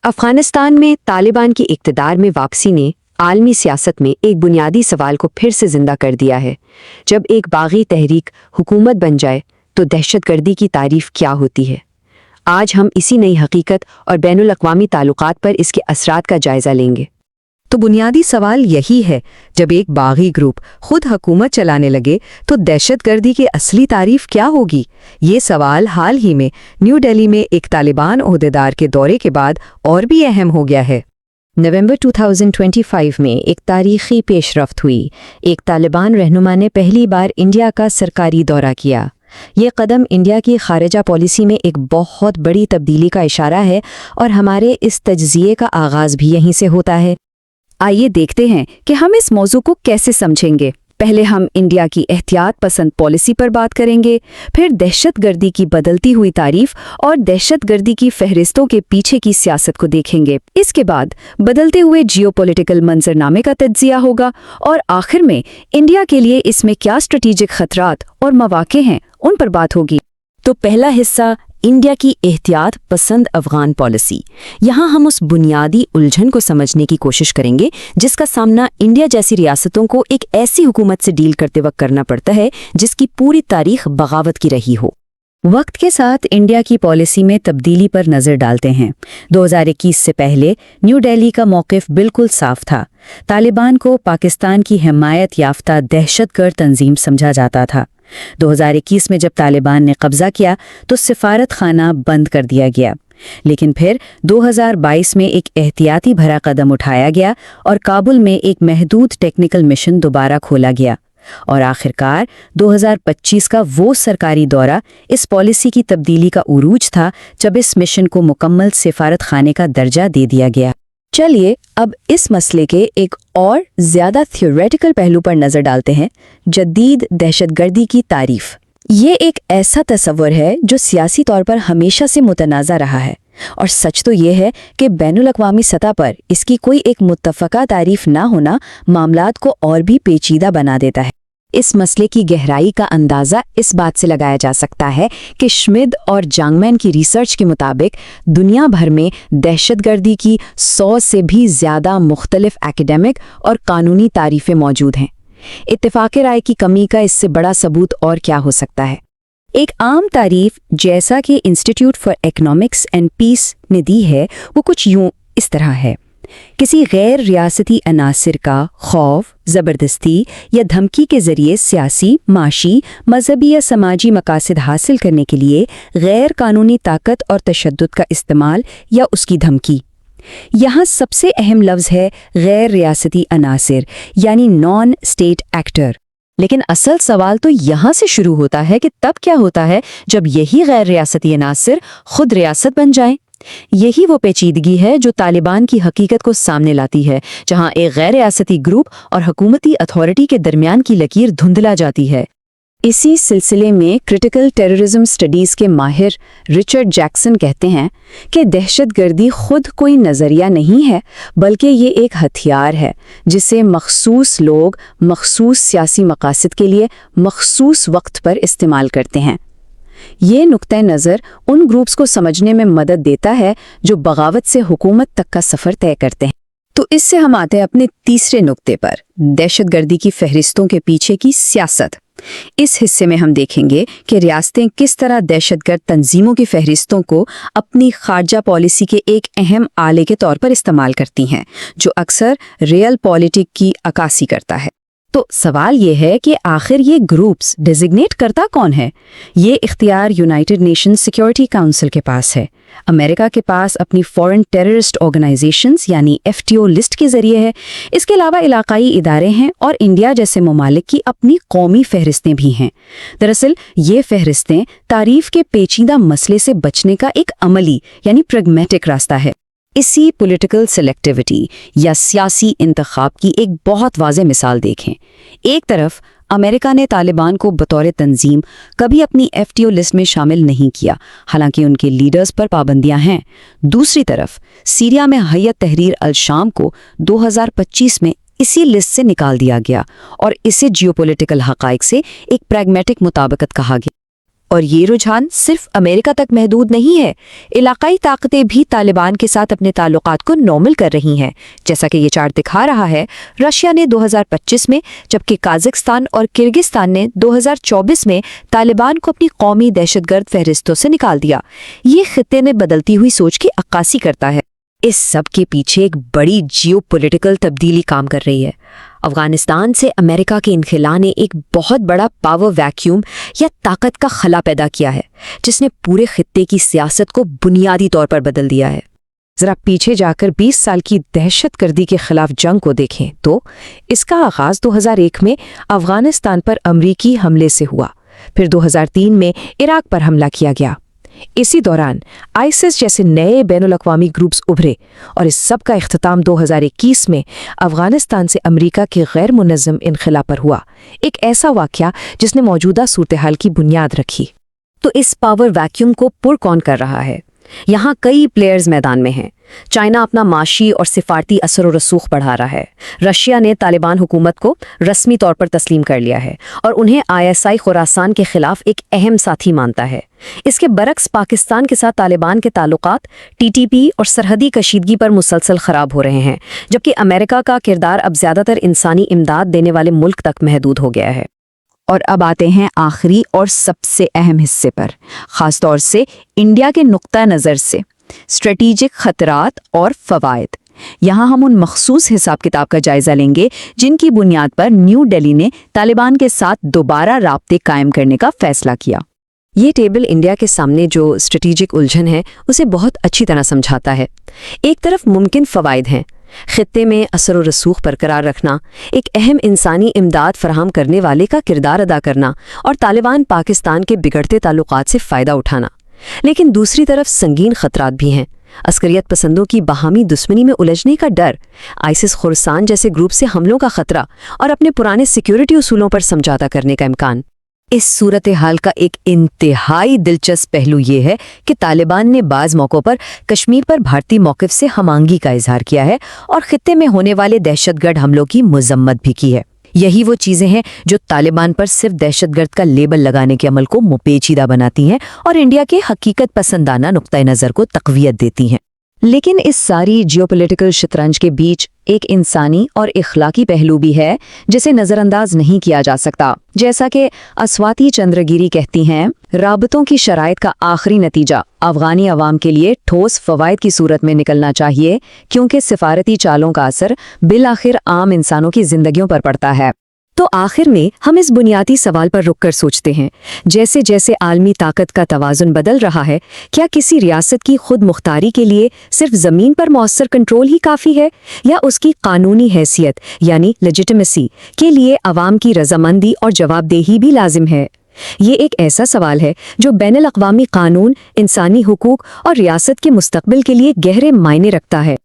افغانستان میں طالبان کی اقتدار میں واپسی نے عالمی سیاست میں ایک بنیادی سوال کو پھر سے زندہ کر دیا ہے۔ جب ایک باغی تحریک حکومت بن جائے تو دہشت گردی کی تعریف کیا ہوتی ہے؟ آج ہم اسی نئی حقیقت اور بین الاقوامی تعلقات پر اس کے اثرات کا جائزہ لیں گے۔ تو بنیادی سوال یہی ہے، جب ایک باغی گروپ خود حکومت چلانے لگے تو دہشت گردی کی اصلی تعریف کیا ہوگی؟ یہ سوال حال ہی میں نیو دہلی میں ایک طالبان عہدیدار کے دورے کے بعد اور بھی اہم ہو گیا ہے۔ نومبر 2025 میں ایک تاریخی پیش رفت ہوئی۔ ایک طالبان رہنما نے پہلی بار انڈیا کا سرکاری دورہ کیا۔ یہ قدم انڈیا کی خارجہ پالیسی میں ایک بہت بڑی تبدیلی کا اشارہ ہے اور ہمارے اس تجزیے کا آغاز بھی یہیں سے ہوتا ہے۔ آئیے دیکھتے ہیں کہ ہم اس موضوع کو کیسے سمجھیں گے۔ پہلے ہم انڈیا کی احتیاط پسند پالیسی پر بات کریں گے، پھر دہشت گردی کی بدلتی ہوئی تعریف اور دہشت گردی کی فہرستوں کے پیچھے کی سیاست کو دیکھیں گے۔ اس کے بعد بدلتے ہوئے جیو پولیٹیکل منظرنامے کا تجزیہ ہوگا اور آخر میں انڈیا کے لیے اس میں کیا اسٹریٹجک خطرات اور مواقع ہیں، ان پر بات ہوگی۔ تو پہلا حصہ، انڈیا کی احتیاط پسند افغان پالیسی۔ یہاں ہم اس بنیادی الجھن کو سمجھنے کی کوشش کریں گے جس کا سامنا انڈیا جیسی ریاستوں کو ایک ایسی حکومت سے ڈیل کرتے وقت کرنا پڑتا ہے جس کی پوری تاریخ بغاوت کی رہی ہو۔ وقت کے ساتھ انڈیا کی پالیسی میں تبدیلی پر نظر ڈالتے ہیں۔ 2021 سے پہلے نیو دہلی کا موقف بالکل صاف تھا۔ طالبان کو پاکستان کی حمایت یافتہ دہشت گرد تنظیم سمجھا جاتا تھا۔ 2021 میں جب طالبان نے قبضہ کیا تو سفارت خانہ بند کر دیا گیا، لیکن پھر 2022 میں ایک احتیاطی بھرا قدم اٹھایا گیا اور کابل میں ایک محدود ٹیکنیکل مشن دوبارہ کھولا گیا، اور آخرکار 2025 کا وہ سرکاری دورہ اس پالیسی کی تبدیلی کا عروج تھا جب اس مشن کو مکمل سفارت خانے کا درجہ دے دیا گیا۔ چلیے اب اس مسئلے کے ایک اور زیادہ تھیوریٹیکل پہلو پر نظر ڈالتے ہیں، جدید دہشت گردی کی تعریف۔ یہ ایک ایسا تصور ہے جو سیاسی طور پر ہمیشہ سے متنازع رہا ہے، اور سچ تو یہ ہے کہ بین الاقوامی سطح پر اس کی کوئی ایک متفقہ تعریف نہ ہونا معاملات کو اور بھی پیچیدہ بنا دیتا ہے۔ اس مسئلے کی گہرائی کا اندازہ اس بات سے لگایا جا سکتا ہے کہ شمڈ اور جانگمین کی ریسرچ کے مطابق دنیا بھر میں دہشت گردی کی 100 سے بھی زیادہ مختلف ایکیڈیمک اور قانونی تعریفیں موجود ہیں۔ اتفاق رائے کی کمی کا اس سے بڑا ثبوت اور کیا ہو سکتا ہے؟ ایک عام تعریف جیسا کہ institute for economics and peace نے دی ہے وہ کچھ یوں اس طرح ہے: کسی غیر ریاستی عناصر کا خوف، زبردستی یا دھمکی کے ذریعے سیاسی، معاشی، مذہبی یا سماجی مقاصد حاصل کرنے کے لیے غیر قانونی طاقت اور تشدد کا استعمال یا اس کی دھمکی۔ یہاں سب سے اہم لفظ ہے غیر ریاستی عناصر، یعنی نان اسٹیٹ ایکٹر۔ لیکن اصل سوال تو یہاں سے شروع ہوتا ہے کہ تب کیا ہوتا ہے جب یہی غیر ریاستی عناصر خود ریاست بن جائیں؟ یہی وہ پیچیدگی ہے جو طالبان کی حقیقت کو سامنے لاتی ہے، جہاں ایک غیر ریاستی گروپ اور حکومتی اتھارٹی کے درمیان کی لکیر دھندلا جاتی ہے۔ اسی سلسلے میں کرٹیکل ٹیررزم سٹڈیز کے ماہر رچرڈ جیکسن کہتے ہیں کہ دہشت گردی خود کوئی نظریہ نہیں ہے، بلکہ یہ ایک ہتھیار ہے جسے مخصوص لوگ مخصوص سیاسی مقاصد کے لیے مخصوص وقت پر استعمال کرتے ہیں۔ یہ نقطہ نظر ان گروپس کو سمجھنے میں مدد دیتا ہے جو بغاوت سے حکومت تک کا سفر طے کرتے ہیں۔ تو اس سے ہم آتے ہیں اپنے تیسرے نقطے پر، دہشت گردی کی فہرستوں کے پیچھے کی سیاست۔ اس حصے میں ہم دیکھیں گے کہ ریاستیں کس طرح دہشت گرد تنظیموں کی فہرستوں کو اپنی خارجہ پالیسی کے ایک اہم آلے کے طور پر استعمال کرتی ہیں، جو اکثر ریئل پالیٹک کی عکاسی کرتا ہے۔ تو سوال یہ ہے کہ آخر یہ گروپس ڈیزگنیٹ کرتا کون ہے؟ یہ اختیار یونائٹڈ نیشنز سیکیورٹی کونسل کے پاس ہے۔ امریکہ کے پاس اپنی فورن ٹیررسٹ آرگنائزیشنز یعنی FTO لسٹ کے ذریعے ہے۔ اس کے علاوہ علاقائی ادارے ہیں اور انڈیا جیسے ممالک کی اپنی قومی فہرستیں بھی ہیں۔ دراصل یہ فہرستیں تعریف کے پیچیدہ مسئلے سے بچنے کا ایک عملی یعنی پریگمیٹک راستہ ہے۔ اسی پولیٹیکل سلیکٹیوٹی یا سیاسی انتخاب کی ایک بہت واضح مثال دیکھیں۔ ایک طرف امریکہ نے طالبان کو بطور تنظیم کبھی اپنی FTO لسٹ میں شامل نہیں کیا، حالانکہ ان کے لیڈرز پر پابندیاں ہیں۔ دوسری طرف سیریا میں حیات تحریر الشام کو 2025 میں اسی لسٹ سے نکال دیا گیا اور اسے جیو پولیٹیکل حقائق سے ایک پریگمیٹک مطابقت کہا گیا۔ اور یہ رجحان صرف امریکہ تک محدود نہیں ہے، علاقائی طاقتیں بھی طالبان کے ساتھ اپنے تعلقات کو نارمل کر رہی ہیں، جیسا کہ یہ چارٹ دکھا رہا ہے۔ رشیا نے 2025 میں، جبکہ قازقستان اور کرگزستان نے 2024 میں طالبان کو اپنی قومی دہشت گرد فہرستوں سے نکال دیا۔ یہ خطے میں بدلتی ہوئی سوچ کی عکاسی کرتا ہے۔ اس سب کے پیچھے ایک بڑی جیو پولیٹیکل تبدیلی کام کر رہی ہے۔ افغانستان سے امریکہ کے انخلا نے ایک بہت بڑا پاور ویکیوم یا طاقت کا خلا پیدا کیا ہے، جس نے پورے خطے کی سیاست کو بنیادی طور پر بدل دیا ہے۔ ذرا پیچھے جا کر 20 سال کی دہشت گردی کے خلاف جنگ کو دیکھیں تو اس کا آغاز 2001 میں افغانستان پر امریکی حملے سے ہوا، پھر 2003 میں عراق پر حملہ کیا گیا۔ اسی دوران آئیسس جیسے نئے بین الاقوامی گروپس ابھرے اور اس سب کا اختتام 2021 میں افغانستان سے امریکہ کے غیر منظم انخلا پر ہوا، ایک ایسا واقعہ جس نے موجودہ صورتحال کی بنیاد رکھی۔ تو اس پاور ویکیوم کو پر کون کر رہا ہے؟ یہاں کئی پلیئرز میدان میں ہیں۔ چائنا اپنا معاشی اور سفارتی اثر و رسوخ بڑھا رہا ہے۔ رشیا نے طالبان حکومت کو رسمی طور پر تسلیم کر لیا ہے اور انہیں ISI خراسان کے خلاف ایک اہم ساتھی مانتا ہے۔ اس کے برعکس پاکستان کے ساتھ طالبان کے تعلقات TTP اور سرحدی کشیدگی پر مسلسل خراب ہو رہے ہیں، جبکہ امریکہ کا کردار اب زیادہ تر انسانی امداد دینے والے ملک تک محدود ہو گیا ہے۔ اور اب آتے ہیں آخری اور سب سے اہم حصے پر، خاص طور سے انڈیا کے نقطہ نظر سے اسٹریٹیجک خطرات اور فوائد۔ یہاں ہم ان مخصوص حساب کتاب کا جائزہ لیں گے جن کی بنیاد پر نیو دہلی نے طالبان کے ساتھ دوبارہ رابطے قائم کرنے کا فیصلہ کیا۔ یہ ٹیبل انڈیا کے سامنے جو اسٹریٹیجک الجھن ہے اسے بہت اچھی طرح سمجھاتا ہے۔ ایک طرف ممکن فوائد ہیں، خطے میں اثر و رسوخ برقرار رکھنا، ایک اہم انسانی امداد فراہم کرنے والے کا کردار ادا کرنا اور طالبان پاکستان کے بگڑتے تعلقات سے فائدہ اٹھانا۔ لیکن دوسری طرف سنگین خطرات بھی ہیں، عسکریت پسندوں کی باہمی دشمنی میں الجھنے کا ڈر، آئسس خراسان جیسے گروپ سے حملوں کا خطرہ اور اپنے پرانے سیکیورٹی اصولوں پر سمجھوتہ کرنے کا امکان۔ اس صورتحال کا ایک انتہائی دلچسپ پہلو یہ ہے کہ طالبان نے بعض موقعوں پر کشمیر پر بھارتی موقف سے ہم آہنگی کا اظہار کیا ہے اور خطے میں ہونے والے دہشت گرد حملوں کی مذمت بھی کی ہے۔ یہی وہ چیزیں ہیں جو طالبان پر صرف دہشت گرد کا لیبل لگانے کے عمل کو پیچیدہ بناتی ہیں اور انڈیا کے حقیقت پسندانہ نقطۂ نظر کو تقویت دیتی ہیں۔ لیکن اس ساری جیوپولیٹیکل شطرنج کے بیچ ایک انسانی اور اخلاقی پہلو بھی ہے جسے نظر انداز نہیں کیا جا سکتا۔ جیسا کہ اسواتی چندرگیری کہتی ہیں، رابطوں کی شرائط کا آخری نتیجہ افغانی عوام کے لیے ٹھوس فوائد کی صورت میں نکلنا چاہیے، کیونکہ سفارتی چالوں کا اثر بالآخر عام انسانوں کی زندگیوں پر پڑتا ہے۔ تو آخر میں ہم اس بنیادی سوال پر رک کر سوچتے ہیں، جیسے جیسے عالمی طاقت کا توازن بدل رہا ہے، کیا کسی ریاست کی خود مختاری کے لیے صرف زمین پر مؤثر کنٹرول ہی کافی ہے، یا اس کی قانونی حیثیت یعنی لیجٹمیسی کے لیے عوام کی رضامندی اور جواب دہی بھی لازم ہے؟ یہ ایک ایسا سوال ہے جو بین الاقوامی قانون، انسانی حقوق اور ریاست کے مستقبل کے لیے گہرے معنی رکھتا ہے۔